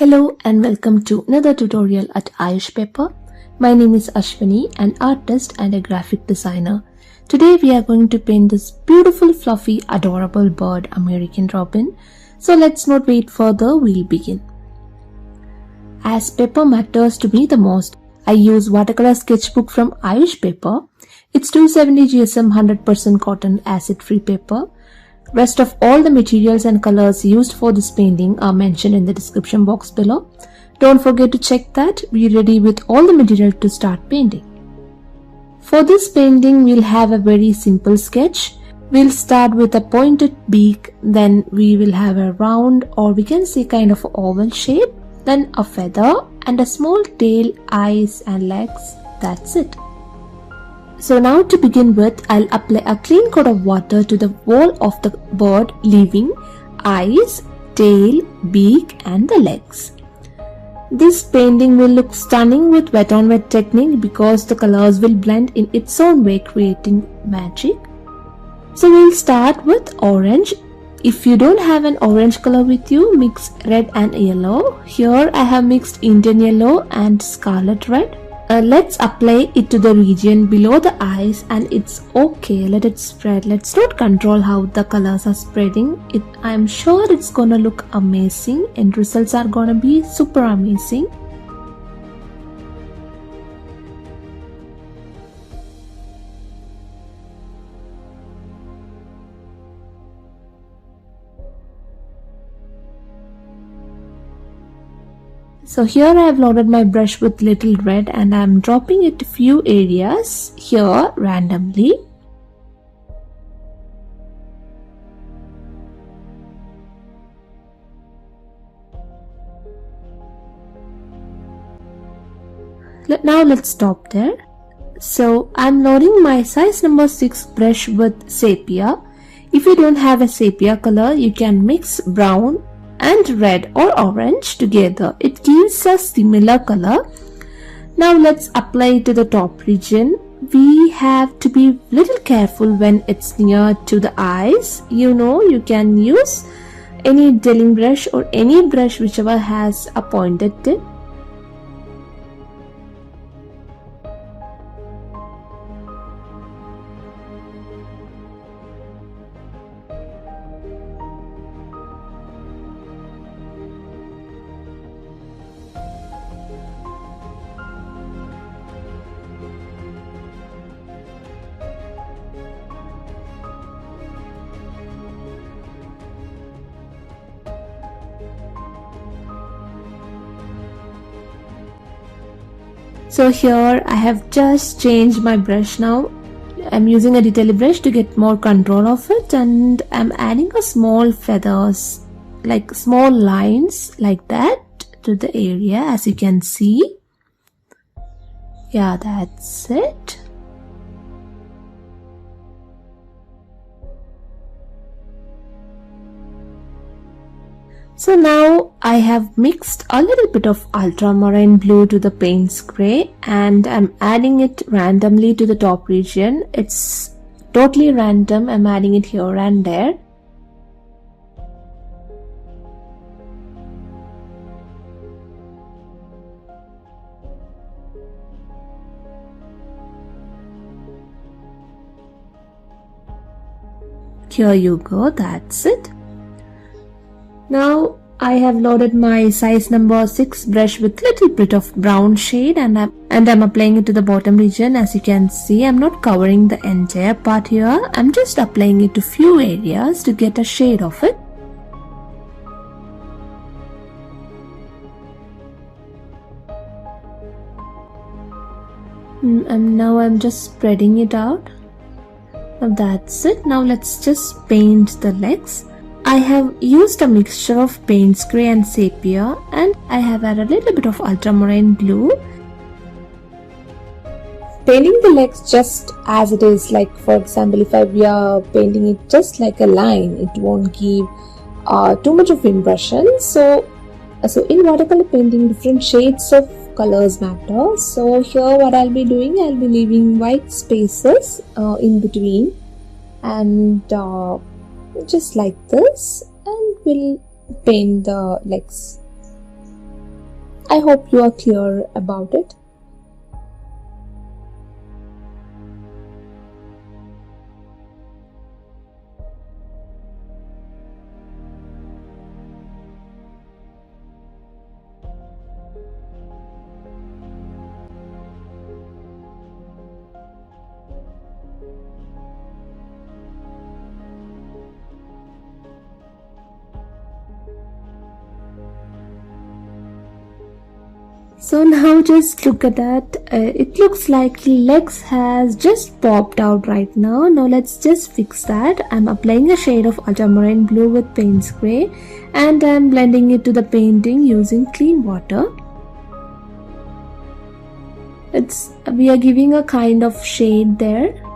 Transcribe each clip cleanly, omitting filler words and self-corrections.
Hello and welcome to another tutorial at Ayush Paper. My name is Ashwini, an artist and a graphic designer. Today we are going to paint this beautiful, fluffy, adorable bird, American Robin. So let's not wait further, we'll begin. As paper matters to me the most, I use watercolor sketchbook from Ayush Paper. It's 270 GSM 100% cotton acid-free paper. Rest of all the materials and colors used for this painting are mentioned in the description box below. Don't forget to check that. Be ready with all the material to start painting. For this painting, we'll have a very simple sketch. We'll start with a pointed beak, then we will have a round, or we can say kind of oval shape, then a feather and a small tail, eyes and legs. That's it. So now to begin with, I'll apply a clean coat of water to the wall of the bird, leaving eyes, tail, beak and the legs. This painting will look stunning with wet on wet technique because the colors will blend in its own way, creating magic. So we'll start with orange. If you don't have an orange color with you, mix red and yellow. Here I have mixed Indian yellow and scarlet red. Let's apply it to the region below the eyes, and it's okay, let it spread. Let's not control how the colors are spreading. I'm sure it's gonna look amazing and results are gonna be super amazing. So here I have loaded my brush with little red and I am dropping it to few areas here randomly. Now let's stop there. So I'm loading my size number 6 brush with sepia. If you don't have a sepia color, you can mix brown and red or orange together. It gives a similar color. Now let's apply it to the top region. We have to be little careful when it's near to the eyes. You can use any detailing brush or any brush whichever has a pointed tip. So here I have just changed my brush now. I'm using a detail brush to get more control of it, and I'm adding a small feathers, like small lines like that to the area, as you can see. Yeah, that's it. So now I have mixed a little bit of ultramarine blue to the paint spray and I'm adding it randomly to the top region. It's totally random. I'm adding it here and there. Here you go, that's it. Now I have loaded my size number 6 brush with little bit of brown shade and I'm applying it to the bottom region. As you can see, I'm not covering the entire part here. I'm just applying it to few areas to get a shade of it. And now I'm just spreading it out. Now that's it. Now let's just paint the legs. I have used a mixture of paint spray and sepia, and I have added a little bit of ultramarine blue. Painting the legs just as it is, like for example if we are painting it just like a line, it won't give too much of impression. So in watercolor painting, different shades of colors matter. So here what I'll be doing, I'll be leaving white spaces in between and just like this, and we'll paint the legs. I hope you are clear about it. So now just look at that. It looks like legs has just popped out right now. Now let's just fix that. I'm applying a shade of ultramarine blue with paint spray and I'm blending it to the painting using clean water. We are giving a kind of shade there.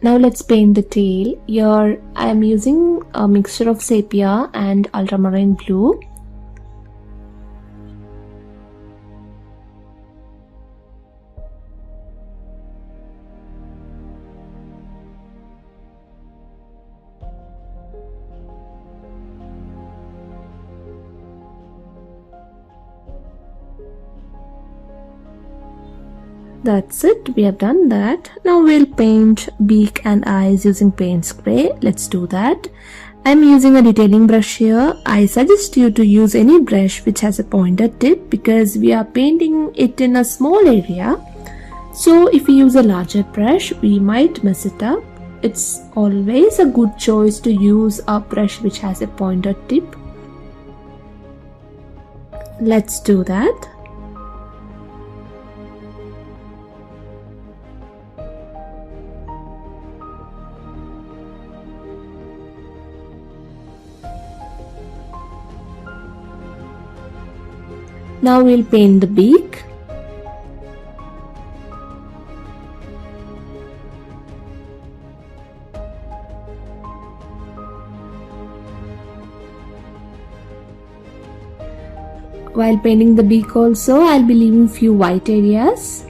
Now let's paint the tail. Here I am using a mixture of sepia and ultramarine blue. That's it, we have done that. Now we'll paint beak and eyes using paint spray. Let's do that. I'm using a detailing brush here. I suggest you to use any brush which has a pointed tip because we are painting it in a small area. So if we use a larger brush, we might mess it up. It's always a good choice to use a brush which has a pointed tip. Let's do that. Now we'll paint the beak. While painting the beak also, I'll be leaving few white areas.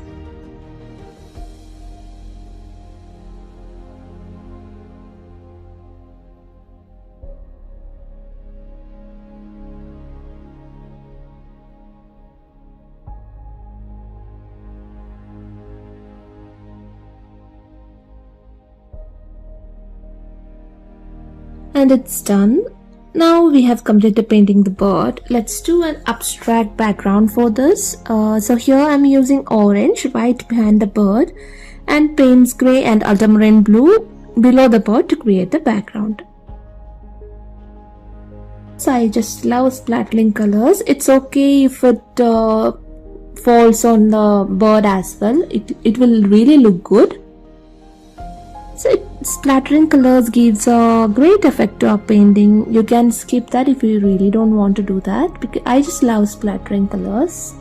And it's done. Now we have completed painting the bird. Let's do an abstract background for this. So here I'm using orange right behind the bird and paints grey and ultramarine blue below the bird to create the background. So I just love splattering colors. It's okay if it falls on the bird as well. It will really look good. So splattering colors gives a great effect to our painting. You can skip that if you really don't want to do that, because I just love splattering colors.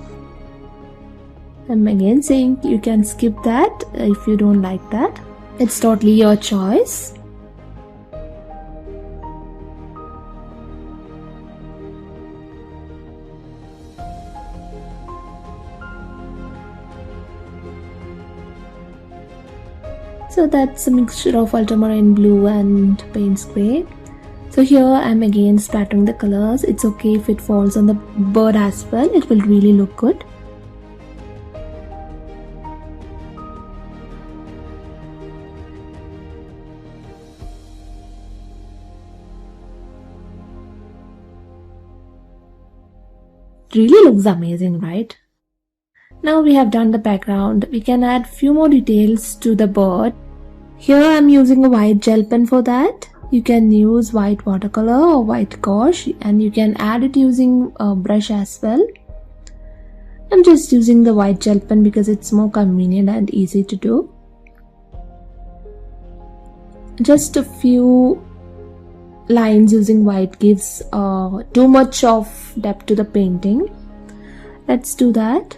I'm again saying you can skip that if you don't like that. It's totally your choice. So that's a mixture of ultramarine blue and paint spray. So here I'm again splattering the colors. It's okay if it falls on the bird as well. It will really look good. It really looks amazing, right? Now we have done the background. We can add few more details to the bird. Here I'm using a white gel pen for that. You can use white watercolor or white gouache, and you can add it using a brush as well. I'm just using the white gel pen because it's more convenient and easy to do. Just a few lines using white gives too much of depth to the painting. Let's do that.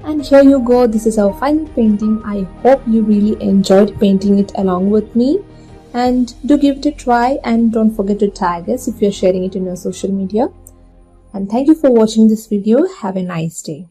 And here you go, this is our final painting. I hope you really enjoyed painting it along with me, and do give it a try, and don't forget to tag us if you're sharing it in your social media. And thank you for watching this video. Have a nice day.